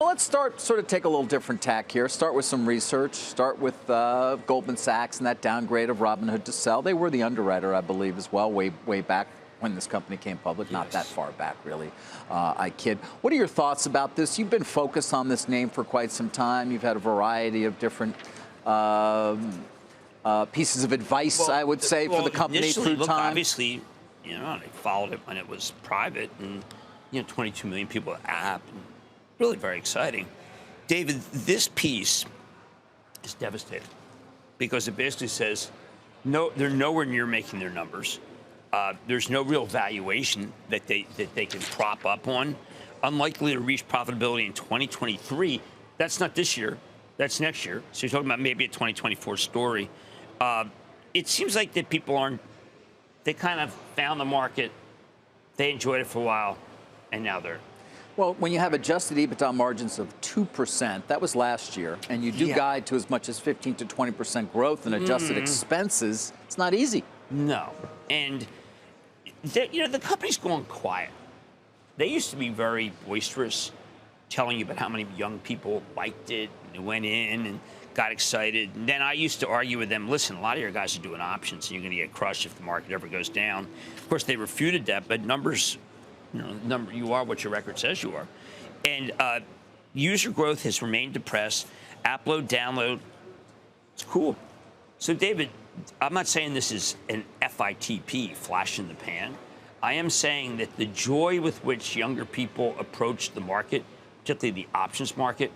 Well, let's sort of take a little different tack here. Start with some research. Start with Goldman Sachs and that downgrade of Robinhood to sell. They were the underwriter, I believe, as well, way back when this company came public. Yes. Not that far back, really. I kid. What are your thoughts about this? You've been focused on this name for quite some time. You've had a variety of different pieces of advice, I would say, for the company through time. Obviously, I followed it when it was private, and 22 million people at app. And really very exciting. David, this piece is devastating because it basically says, no, they're nowhere near making their numbers. There's no real valuation that they can prop up on. Unlikely to reach profitability in 2023. That's not this year. That's next year. So you're talking about maybe a 2024 story. It seems like that people they kind of found the market. They enjoyed it for a while, and now they're. Well, when you have adjusted EBITDA margins of 2%, that was last year, and you do guide to as much as 15 to 20% growth in adjusted expenses, it's not easy. No. And, the company's going quiet. They used to be very boisterous, telling you about how many young people liked it, and went in and got excited. And then I used to argue with them, listen, a lot of your guys are doing options, and you're going to get crushed if the market ever goes down. Of course, they refuted that, but numbers... you are what your record says you are. And user growth has remained depressed. Upload, download, it's cool. So, David, I'm not saying this is an FITP, flash in the pan. I am saying that the joy with which younger people approach the market, particularly the options market,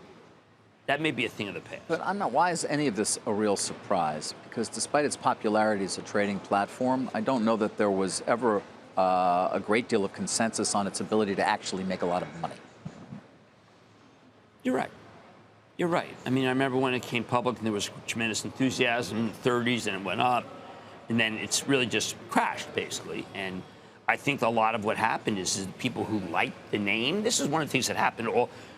that may be a thing of the past. But I'm not. Why is any of this a real surprise? Because despite its popularity as a trading platform, I don't know that there was ever a great deal of consensus on its ability to actually make a lot of money. You're right. You're right. I mean, I remember when it came public and there was tremendous enthusiasm in the 30s and it went up, and then it's really just crashed, basically. And I think a lot of what happened is people who liked the name, this is one of the things that happened,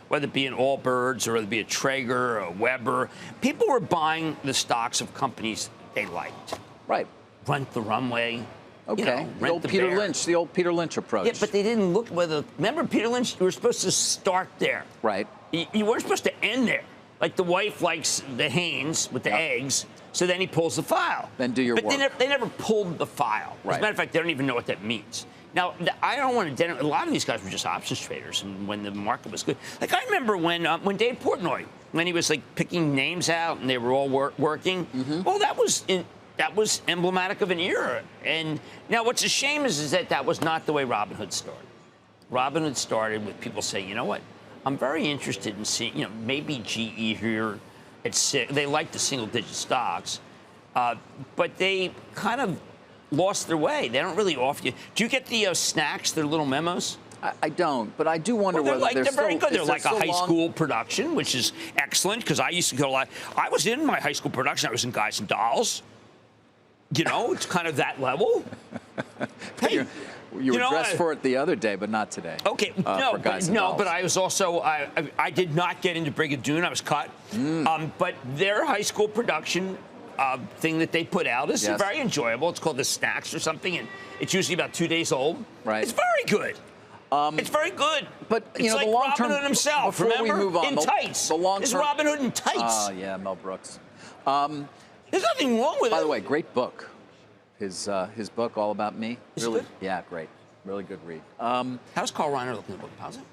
whether it be an Allbirds or whether it be a Traeger or a Weber, people were buying the stocks of companies they liked. Right. Rent the Runway. Okay, the old Peter Lynch approach. Yeah, but they didn't look whether. Remember, Peter Lynch, you were supposed to start there. Right. You weren't supposed to end there. Like the wife likes the Hanes with the eggs, so then he pulls the file. Then do your work. But they never pulled the file. Right. As a matter of fact, they don't even know what that means. Now, I don't want to. A lot of these guys were just options traders, and when the market was good. Like I remember when Dave Portnoy, when he was like picking names out, and they were all working. Well, that was emblematic of an era. And now what's a shame is that was not the way Robinhood started. Robinhood started with people saying, you know what, I'm very interested in seeing, maybe GE here at 6. They like the single-digit stocks, but they kind of lost their way. They don't really offer you. Do you get the snacks, their little memos? I don't, but I do wonder whether they're very good. They're like a high school production, which is excellent, because I used to go a lot. I was in my high school production. I was in Guys and Dolls. It's kind of that level. Hey, you were dressed for it the other day, but not today. Okay, but I was also I did not get into Brigadoon. I was cut. But their high school production thing that they put out is very enjoyable. It's called the Snacks or something, and it's usually about 2 days old. Right. It's very good. It's very good. But it's like the long term, Robin Hood himself. Remember, we move on, in tights. The long term. It's Robin Hood in tights. Oh yeah, Mel Brooks. There's nothing wrong with it. By the way, great book. His book, All About Me. Is really, it good? Yeah, great. Really good read. How's Carl Reiner looking at the book? How's it?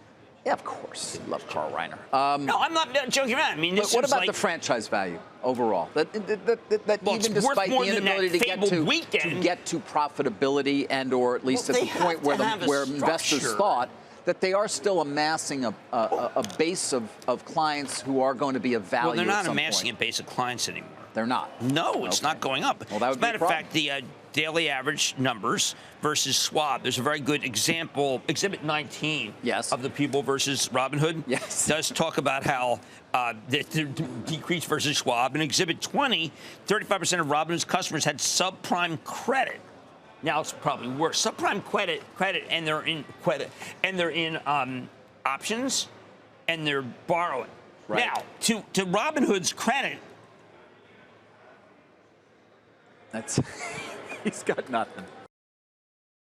Yeah, of course. I love Carl Reiner. No, I'm not joking around. I mean, this what about like, the franchise value overall? That even despite the inability to get to profitability and/or at least at the point where investors thought that they are still amassing a base of clients who are going to be of value. Well, they're not at some amassing point. a base of clients anymore. They're not. No, it's not going up. Well, that would As a matter of fact, the daily average numbers versus Schwab. There's a very good example, Exhibit 19 of the people versus Robinhood. Yes. Does talk about how the decrease versus Schwab. In Exhibit 20, 35% of Robinhood's customers had subprime credit. Now it's probably worse. Subprime credit, and they're in credit, and they're in options, and they're borrowing. Right. Now, to Robinhood's credit, that's he's got nothing.